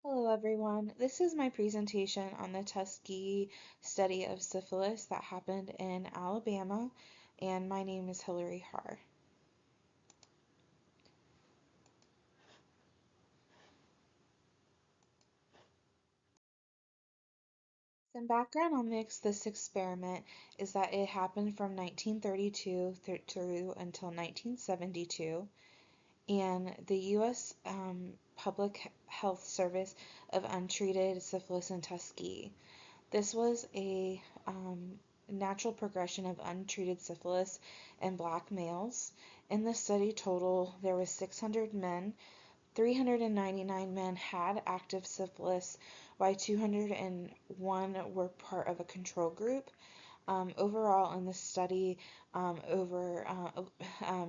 Hello everyone. This is my presentation on the Tuskegee study of syphilis that happened in Alabama, and my name is Hillary Harr. Some background on this experiment is that it happened from 1932 through until 1972, and the U.S. Public Health Service of untreated syphilis in Tuskegee. This was a natural progression of untreated syphilis in black males. In the study total, there was 600 men. 399 men had active syphilis, while 201 were part of a control group. Overall, in the study, over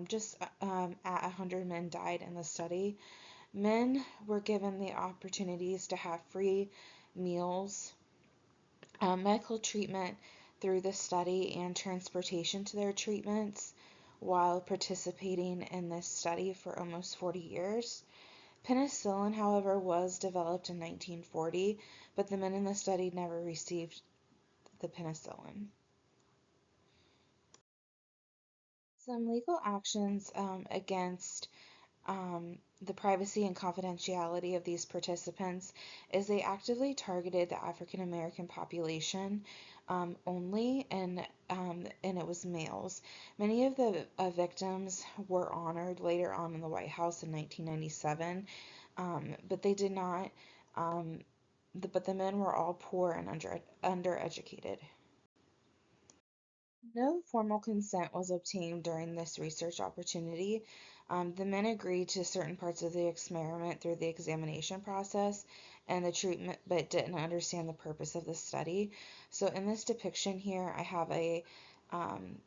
just at 100 men died in the study. Men were given the opportunities to have free meals, medical treatment through the study, and transportation to their treatments while participating in this study for almost 40 years. Penicillin, however, was developed in 1940, but the men in the study never received the penicillin. Some legal actions against the privacy and confidentiality of these participants is they actively targeted the African American population only, and it was males. Many of the victims were honored later on in the White House in 1997, but they did not. But the men were all poor and undereducated. No formal consent was obtained during this research opportunity. The men agreed to certain parts of the experiment through the examination process and the treatment, but didn't understand the purpose of the study. So in this depiction here, I have a um,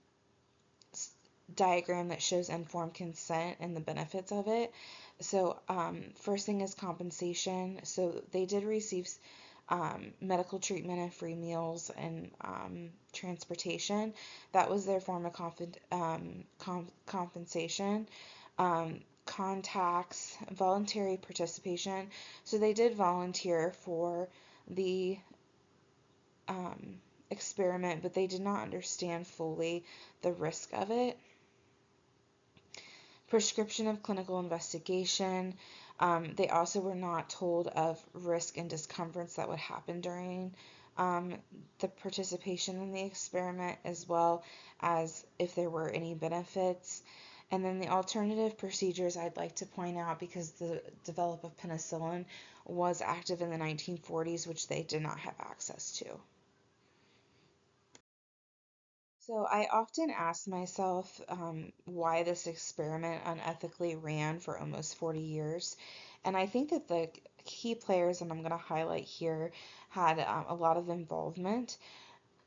diagram that shows informed consent and the benefits of it. So first thing is compensation. So they did receive medical treatment and free meals and transportation. That was their form of compensation. Contacts, voluntary participation. So they did volunteer for the experiment, but they did not understand fully the risk of it. Prescription of clinical investigation. They also were not told of risk and discomforts that would happen during the participation in the experiment, as well as if there were any benefits. And then the alternative procedures I'd like to point out, because the development of penicillin was active in the 1940s, which they did not have access to. So I often ask myself why this experiment unethically ran for almost 40 years. And I think that the key players, and I'm going to highlight here, had a lot of involvement.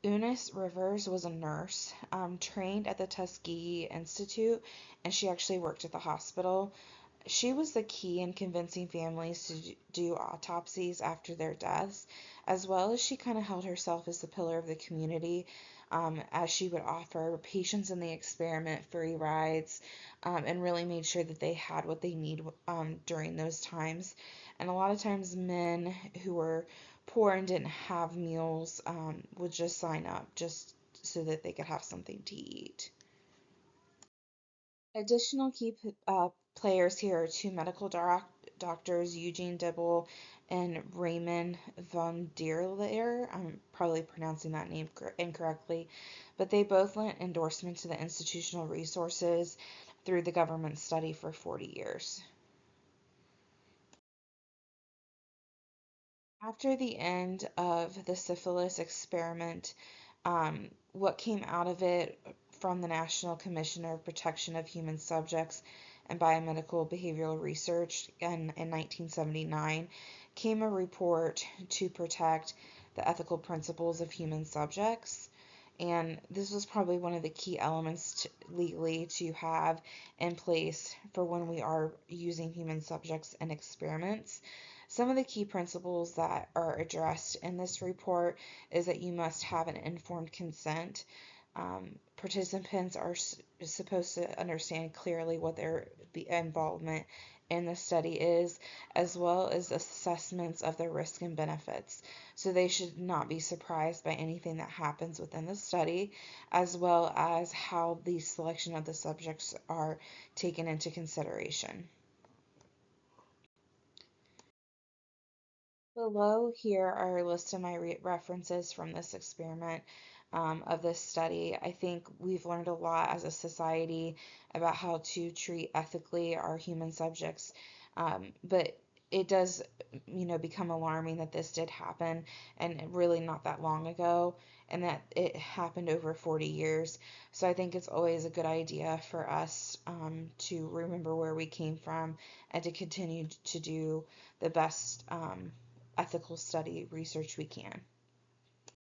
Eunice Rivers was a nurse trained at the Tuskegee Institute, and she actually worked at the hospital. She was the key in convincing families to do autopsies after their deaths, as well as she kind of held herself as the pillar of the community, as she would offer patients in the experiment free rides, and really made sure that they had what they need during those times. And a lot of times, men who were poor and didn't have meals would just sign up just so that they could have something to eat. Additional key players here are two medical doctors, Eugene Dibble and Raymond von Deerleer. I'm probably pronouncing that name incorrectly, but they both lent endorsement to the institutional resources through the government study for 40 years. After the end of the syphilis experiment, what came out of it from the National Commissioner of Protection of Human Subjects and Biomedical Behavioral Research in 1979 came a report to protect the ethical principles of human subjects. And this was probably one of the key elements legally to have in place for when we are using human subjects in experiments. Some of the key principles that are addressed in this report is that you must have an informed consent. Participants are supposed to understand clearly what their involvement in the study is, as well as assessments of the risk and benefits. So they should not be surprised by anything that happens within the study, as well as how the selection of the subjects are taken into consideration. Below here are a list of my references from this experiment, of this study. I think we've learned a lot as a society about how to treat ethically our human subjects, but it does, become alarming that this did happen and really not that long ago, and that it happened over 40 years. So I think it's always a good idea for us, to remember where we came from and to continue to do the best ethical study research we can.